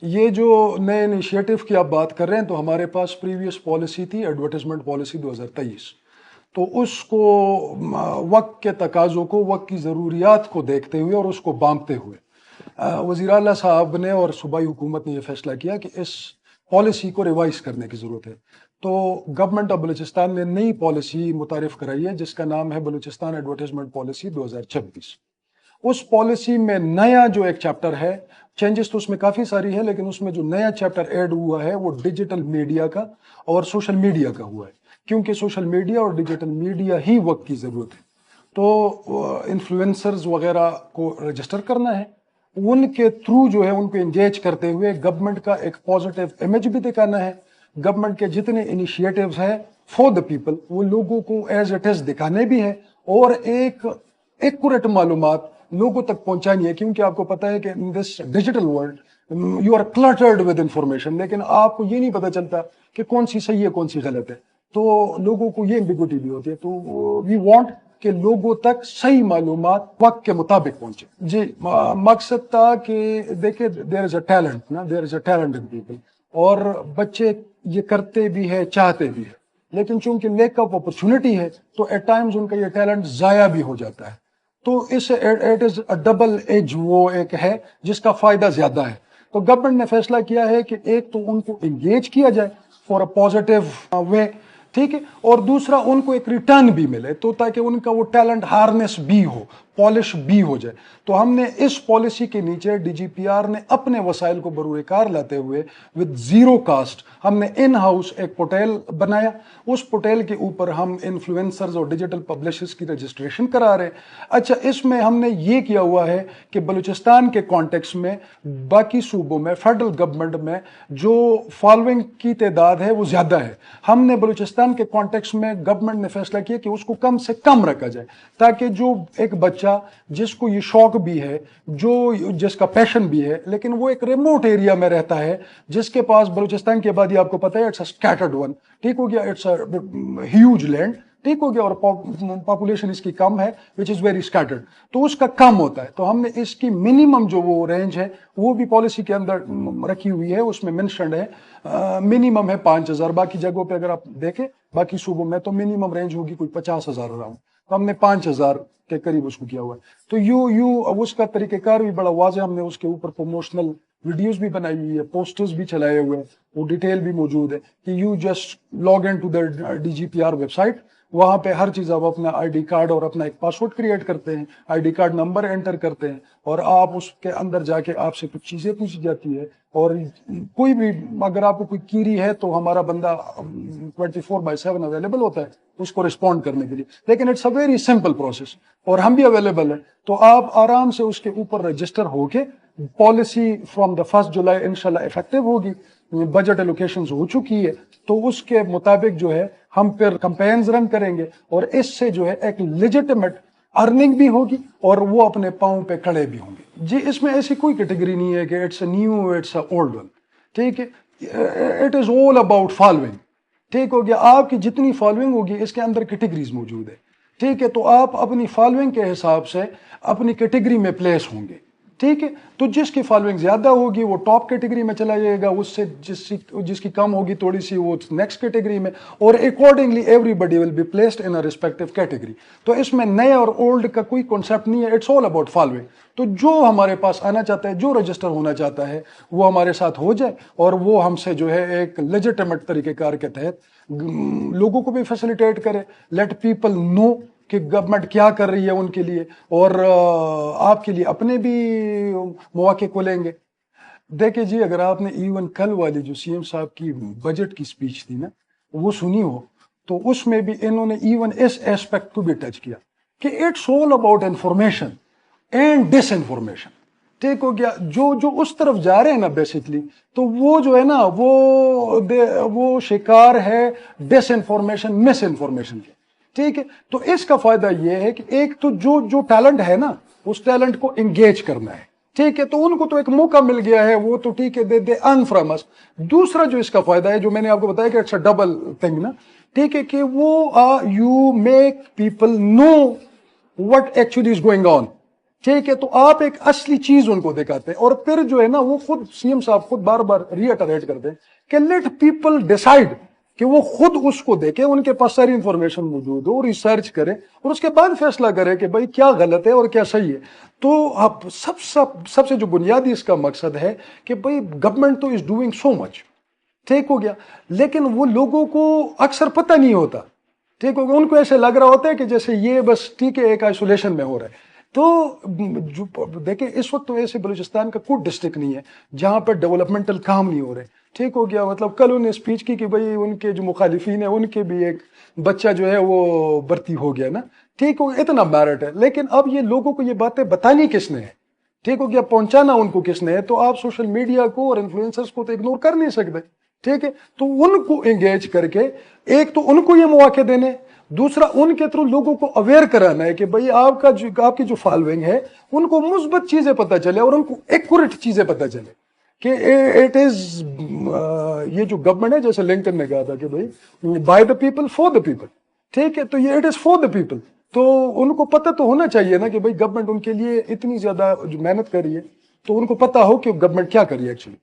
یہ جو نئے انیشیٹو کی آپ بات کر رہے ہیں تو ہمارے پاس پریویس پالیسی تھی ایڈورٹائزمنٹ پالیسی 2023، تو اس کو وقت کے تقاضوں کو، وقت کی ضروریات کو دیکھتے ہوئے اور اس کو بانپتے ہوئے وزیر اعلیٰ صاحب نے اور صوبائی حکومت نے یہ فیصلہ کیا کہ اس پالیسی کو ریوائز کرنے کی ضرورت ہے۔ تو گورنمنٹ آف بلوچستان نے نئی پالیسی متعارف کرائی ہے جس کا نام ہے بلوچستان ایڈورٹائزمنٹ پالیسی 2026۔ اس پالیسی میں نیا جو ایک چیپٹر ہے، چینجز تو اس میں کافی ساری ہے، لیکن اس میں جو نیا چیپٹر ایڈ ہوا ہے وہ ڈیجیٹل میڈیا کا اور سوشل میڈیا کا ہوا ہے، کیونکہ سوشل میڈیا اور ڈیجیٹل میڈیا ہی وقت کی ضرورت ہے۔ تو انفلوئنسرز وغیرہ کو رجسٹر کرنا ہے، ان کے تھرو جو ہے ان کو انگیج کرتے ہوئے گورنمنٹ کا ایک پازیٹیو امیج بھی دکھانا ہے، گورنمنٹ کے جتنے انیشیٹوز ہیں فار دا پیپل وہ لوگوں کو ایز اٹ از دکھانے بھی ہیں، اور ایک ایکوریٹ معلومات لوگوں تک پہنچانی ہے، کیونکہ آپ کو پتہ ہے کہ in this digital world you are cluttered with information, لیکن آپ کو یہ نہیں پتہ چلتا کہ کون سی صحیح ہے کون سی غلط ہے، تو لوگوں کو یہ ایمبیگوٹی بھی ہوتی ہے۔ تو وی وانٹ کہ لوگوں تک صحیح معلومات وقت کے مطابق پہنچے۔ جی مقصد تھا کہ دیکھیں دیر از اے ٹیلنٹ نا، دیر از اے ٹیلنٹ ان پیپل، اور بچے یہ کرتے بھی ہے چاہتے بھی ہے، لیکن چونکہ لیک آف اپرچونٹی ہے تو ایٹ ٹائمز ان کا یہ ٹیلنٹ ضائع بھی ہو جاتا ہے۔ تو اس it is a double edge وہ ایک ہے جس کا فائدہ زیادہ ہے۔ تو گورنمنٹ نے فیصلہ کیا ہے کہ ایک تو ان کو انگیج کیا جائے فار اے پازیٹیو وے، ٹھیک ہے، اور دوسرا ان کو ایک ریٹرن بھی ملے، تو تاکہ ان کا وہ ٹیلنٹ ہارنس بھی ہو، پالش بھی ہو جائے۔ تو ہم نے اس پالیسی کے نیچے ڈی جی پی آر نے اپنے وسائل کو بروئے کار لاتے ہوئے ود زیرو کاسٹ ہم نے ان ہاؤس ایک پورٹل بنایا، اس پورٹل کے اوپر ہم انفلوئنسرز اور ڈیجیٹل پبلشرز کی رجسٹریشن کرا رہے ہیں۔ اچھا، اس میں ہم نے یہ کیا ہوا ہے کہ بلوچستان کے کانٹیکس میں باقی صوبوں میں فیڈرل گورنمنٹ میں جو فالوئنگ کی تعداد ہے وہ زیادہ ہے، ہم نے بلوچستان کے کانٹیکس میں گورنمنٹ نے فیصلہ کیا کہ اس کو کم سے کم رکھا جائے، تاکہ جو ایک بچہ جس کو یہ شوق بھی ہے، جس کا پیشن بھی ہے، لیکن وہ ایک ریموٹ ایریا میں رہتا ہے، جس کے پاس بلوچستان کی آبادی آپ کو پتہ ہے اٹس اے اسکیٹرڈ ون، ٹھیک ہو گیا، اٹس اے ہیوج لینڈ، ٹھیک ہو گیا، اور پاپولیشن اس کی کم ہے وچ از ویری اسکیٹرڈ، تو اس کا کم ہوتا ہے۔ تو ہم نے اس کی منیمم جو وہ رینج ہے وہ بھی پالیسی کے اندر رکھی ہوئی ہے، اس میں مینشنڈ ہے منیمم ہے 5000، باقی جگہوں پہ اگر آپ دیکھیں باقی صوبوں میں تو منیمم رینج ہوگی کوئی 50,000 اراؤنڈ، تو ہم نے 5000 کے قریب اس کو کیا ہوا ہے۔ تو اس کا طریقہ کار بھی بڑا واضح، ہم نے اس کے اوپر پروموشنل ویڈیوز بھی بنائی ہوئی ہے، پوسٹرز بھی چلائے ہوئے ہیں، وہ ڈیٹیل بھی موجود ہے کہ you just log in to the D G P R website, وہاں پہ ہر چیز آپ اپنا آئی ڈی کارڈ اور اپنا ایک پاسورڈ کریٹ کرتے ہیں، I D card number inter کرتے ہیں، اور آپ اس کے اندر جا کے آپ سے کچھ چیزیں پوچھی جاتی ہے، اور کوئی بھی اگر آپ کو کوئی کیری ہے تو ہمارا بندہ 24/7 اویلیبل ہوتا ہے اس کو رسپونڈ کرنے کے لیے، لیکن it's a very simple process, اور ہم بھی اویلیبل ہیں۔ تو آپ آرام سے اس کے اوپر رجسٹر ہو کے، پالیسی فرام دا 1 جولائی انشاءاللہ افیکٹو ہوگی، بجٹ ایلوکیشنز ہو چکی ہے، تو اس کے مطابق جو ہے ہم پھر کمپینز رن کریں گے، اور اس سے جو ہے ایک لیجٹمیٹ ارننگ بھی ہوگی اور وہ اپنے پاؤں پہ کھڑے بھی ہوں گے۔ جی اس میں ایسی کوئی کیٹیگری نہیں ہے کہ it's a new it's a old one, ٹھیک ہے، it is all about following, ٹھیک ہو گیا، آپ کی جتنی فالوئنگ ہوگی اس کے اندر کیٹیگریز موجود ہے، ٹھیک ہے، تو آپ اپنی فالوئنگ کے حساب سے اپنی کیٹیگری میں پلیس ہوں گے، ٹھیک ہے، تو جس کی فالوئنگ زیادہ ہوگی وہ ٹاپ کیٹیگری میں چلا جائے گا، اس سے جس کی کم ہوگی تھوڑی سی وہ نیکسٹ کیٹیگری میں، اور accordingly everybody will be placed in a respective category. تو اس میں نئے اور اولڈ کا کوئی کنسیپٹ نہیں ہے، اٹس آل اباؤٹ فالوئنگ۔ تو جو ہمارے پاس آنا چاہتا ہے، جو رجسٹر ہونا چاہتا ہے وہ ہمارے ساتھ ہو جائے، اور وہ ہم سے جو ہے ایک لیجٹمیٹ طریقہ کار کے تحت لوگوں کو بھی فیسیلیٹیٹ کرے، لیٹ پیپل نو کہ گورنمنٹ کیا کر رہی ہے ان کے لیے، اور آپ کے لیے اپنے بھی مواقع کھولیں گے۔ دیکھیں جی، اگر آپ نے ایون کل والی جو سی ایم صاحب کی بجٹ کی سپیچ تھی نا وہ سنی ہو، تو اس میں بھی انہوں نے ایون اس ایسپیکٹ کو بھی ٹچ کیا کہ it's all about information and disinformation, ٹھیک ہو گیا، جو اس طرف جا رہے ہیں نا بیسکلی، تو وہ جو ہے نا وہ شکار ہے ڈس انفارمیشن، مس انفارمیشن کے، ٹھیک ہے۔ تو اس کا فائدہ یہ ہے کہ ایک تو جو ٹیلنٹ ہے نا اس ٹیلنٹ کو انگیج کرنا ہے، ٹھیک ہے، تو ان کو تو ایک موقع مل گیا ہے، وہ تو ٹھیک ہے، دے ارن فرام اس۔ دوسرا جو اس کا فائدہ ہے جو میں نے آپ کو بتایا کہ اٹس اے ڈبل تھنگ نا، ٹھیک ہے، کہ وہ you make people know what actually is going on, ٹھیک ہے. تو آپ ایک اصلی چیز ان کو دکھاتے ہیں, اور پھر جو ہے نا وہ خود سی ایم صاحب خود بار بار ریٹریٹ کرتے ہیں کہ لیٹ پیپل ڈیسائیڈ, کہ وہ خود اس کو دیکھیں, ان کے پاس ساری انفارمیشن موجود ہو, ریسرچ کریں اور اس کے بعد فیصلہ کریں کہ بھائی کیا غلط ہے اور کیا صحیح ہے. تو اب سب سے جو بنیادی اس کا مقصد ہے کہ بھائی گورنمنٹ تو از ڈوئنگ سو مچ, ٹھیک ہو گیا, لیکن وہ لوگوں کو اکثر پتہ نہیں ہوتا, ٹھیک ہو گیا. ان کو ایسے لگ رہا ہوتا ہے کہ جیسے یہ بس ٹھیک ہے ایک آئسولیشن میں ہو رہا ہے. تو دیکھیں اس وقت تو ایسے بلوچستان کا کوئی ڈسٹرکٹ نہیں ہے جہاں پر ڈیولپمنٹل کام نہیں ہو رہے, ٹھیک ہو گیا. مطلب کل انہوں نے اسپیچ کی کہ بھائی ان کے جو مخالفین ہیں ان کے بھی ایک بچہ جو ہے وہ بھرتی ہو گیا نا, ٹھیک ہو گیا, اتنا میرٹ ہے. لیکن اب یہ لوگوں کو یہ باتیں بتانی کس نے ہے, ٹھیک ہو گیا, پہنچانا ان کو کس نے ہے. تو آپ سوشل میڈیا کو اور انفلوئنسرز کو تو اگنور کر نہیں سکتے, ٹھیک ہے. تو ان کو انگیج کر کے ایک تو ان کو یہ مواقع دینے, دوسرا ان کے تھرو لوگوں کو اویئر کرانا ہے کہ بھئی آپ کی جو فالوئنگ ہے ان کو مثبت چیزیں پتہ چلے اور ان کو ایکوریٹ چیزیں پتہ چلے کہ اٹ از یہ جو گورنمنٹ ہے, جیسے لنکن نے کہا تھا کہ بھئی by the people for the people, ٹھیک ہے. تو یہ it is for the people. تو ان کو پتہ تو ہونا چاہیے نا کہ بھئی گورنمنٹ ان کے لیے اتنی زیادہ جو محنت کر رہی ہے, تو ان کو پتہ ہو کہ گورنمنٹ کیا کر رہی ہے ایکچولی.